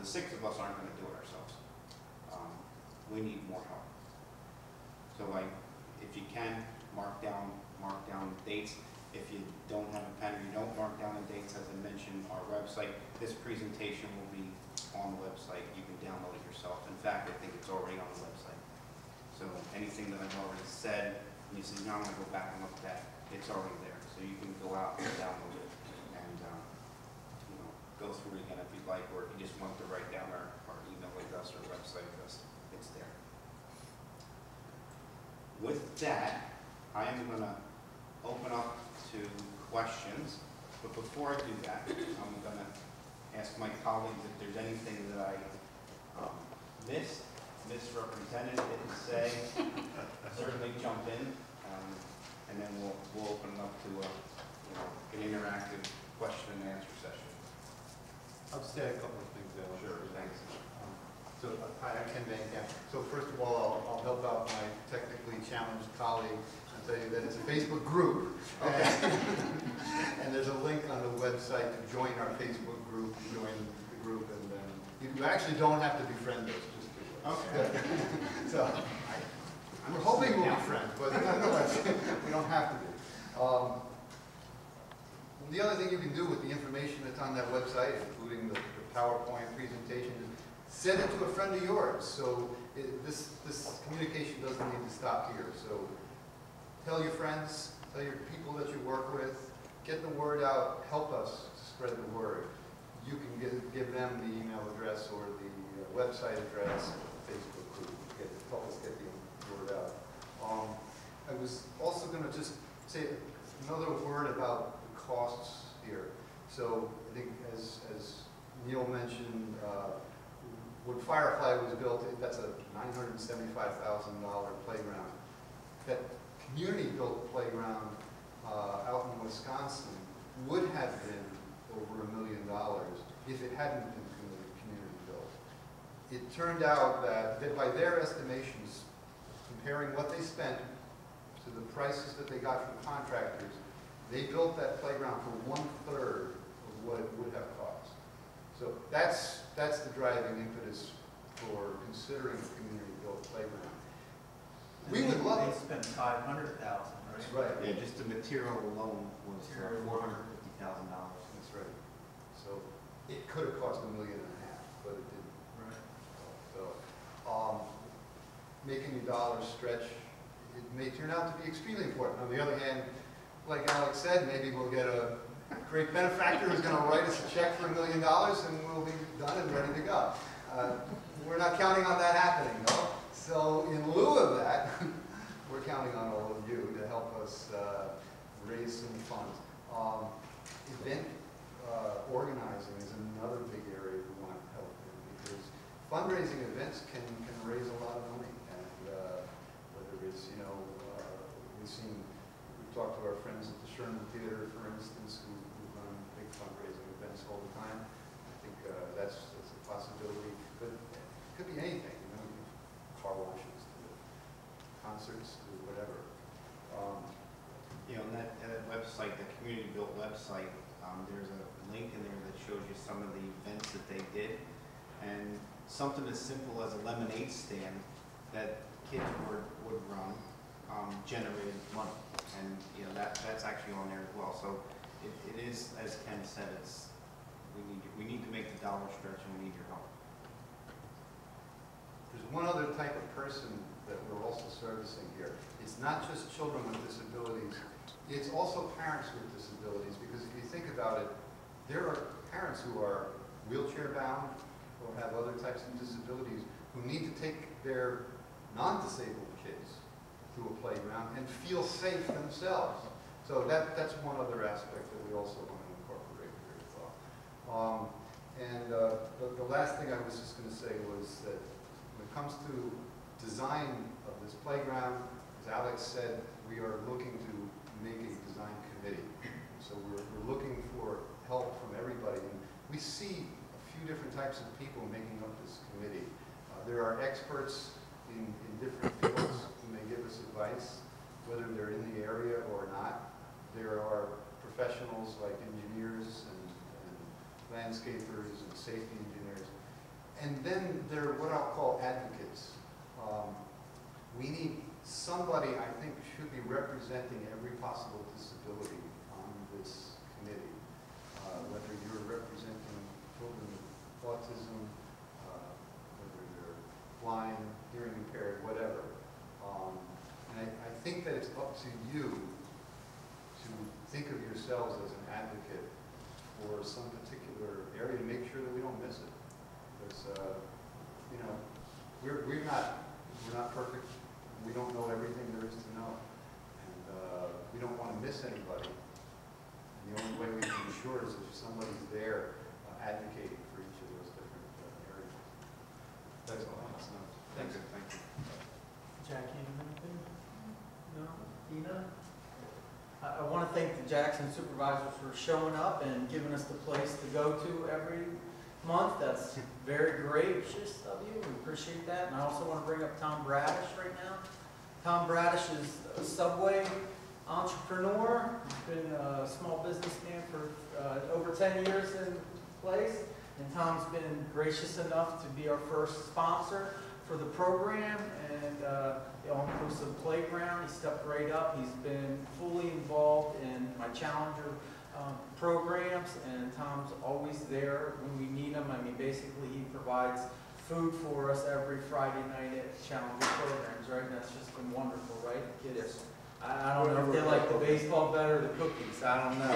the 6 of us aren't going to do it ourselves. We need more help. So if you can, mark down dates. If you don't have a pen or you don't mark down the dates, as I mentioned, our website, this presentation will be on the website. You can download it yourself. In fact, I think it's already on the website. So anything that I've already said, and you say, no, I'm going to go back and look at that, it's already there. So you can go out and download it and go through it again if you'd like, or if you just want to write down our email address or website address, it's there. With that, I am going to open up to questions, but before I do that, I'm going to ask my colleagues if there's anything that I misrepresented, didn't say. Certainly jump in, and then we'll open it up to an interactive question and answer session. I'll just add a couple of things there. Sure, thanks. Hi, I'm Ken Van Camp. So first of all, I'll help out my technically challenged colleague and tell you that it's a Facebook group. Okay. And there's a link on the website to join our Facebook group, join the group, and then you actually don't have to befriend us. Just do it. Okay. So we're hoping we'll be friends, but we don't have to be. The other thing you can do with the information that's on that website, including the PowerPoint presentation, is send it to a friend of yours. So this communication doesn't need to stop here. So tell your friends, tell your people that you work with, get the word out, help us to spread the word. You can give them the email address or the website address, Facebook group, help us get the word out. I was also going to just say another word about the costs here. So I think as Neil mentioned, when Firefly was built, that's a $975,000 playground. That community-built playground out in Wisconsin would have been over $1 million if it hadn't been community-built. It turned out that by their estimations, comparing what they spent to the prices that they got from contractors, they built that playground for 1/3 of what it would have cost. So that's the driving impetus for considering a community-built playground. We would love it. They spent $500,000, right? That's right. Yeah, just the material alone was $450,000. That's right. So it could have cost $1.5 million, but it didn't. Right. So making your dollars stretch, it may turn out to be extremely important. On the other hand, like Alex said, maybe we'll get a great benefactor who's going to write us a check for $1 million and we'll be done and ready to go. We're not counting on that happening, though. So in lieu of that, we're counting on all of you to help us raise some funds. Event organizing is another big area we want help in, because fundraising events can raise a lot of money. And whether it's, we've talked to our friends at the Sherman Theater, for instance, who run big fundraising events all the time. I think that's a possibility. But it could be anything, car washes to concerts to whatever. On that website, the community-built website, there's a link in there that shows you some of the events that they did, and something as simple as a lemonade stand that kids would run generated money, and that's actually on there as well. So it is, as Ken said, we need to make the dollar stretch, and we need your help. There's one other type of person that we're also servicing here. It's not just children with disabilities, it's also parents with disabilities, because if you think about it, there are parents who are wheelchair bound or have other types of disabilities who need to take their non-disabled kids to a playground and feel safe themselves. So that's one other aspect that we also want to incorporate here as well. The last thing I was just going to say was that when it comes to design of this playground, as Alex said, we are looking to make a design committee. So we're looking for help from everybody. And we see a few different types of people making up this committee. There are experts in different fields who may give us advice, whether they're in the area or not. There are professionals like engineers and landscapers and safety engineers. And then there are what I'll call advocates. We need somebody, I think, should be representing every possible disability on this committee. Whether you're representing children with autism, whether they're blind, hearing impaired, whatever. And I think that it's up to you to think of yourselves as an advocate for some particular area to make sure that we don't miss it. Because, you know, we're not perfect. We don't know everything there is to know. And we don't want to miss anybody. And the only way we can be sure is if somebody's there advocating for each of those different areas. That's all I have to know. Thank you. Jackie, anything? No? Dina? I want to thank the Jackson supervisors for showing up and giving us the place to go to every month. That's very gracious of you. We appreciate that. And I also want to bring up Tom Bradish right now. Tom Bradish is a Subway entrepreneur. He's been a small businessman for over 10 years in place. And Tom's been gracious enough to be our first sponsor for the program and the all-inclusive playground. He stepped right up. He's been fully involved in my Challenger programs, and Tom's always there when we need him. I mean, basically, he provides food for us every Friday night at Challenger programs, right? And that's just been wonderful, right? Kids. I don't know if they like the baseball better or the cookies. I don't know.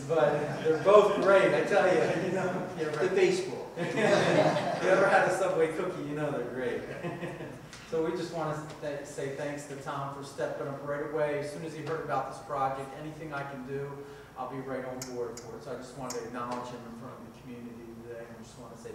But they're both great, I tell you. You know, the baseball. If you ever had a Subway cookie, you know they're great. So we just want to say thanks to Tom for stepping up right away. As soon as he heard about this project, anything I can do, I'll be right on board for it. So I just wanted to acknowledge him in front of the community today, and I just want to say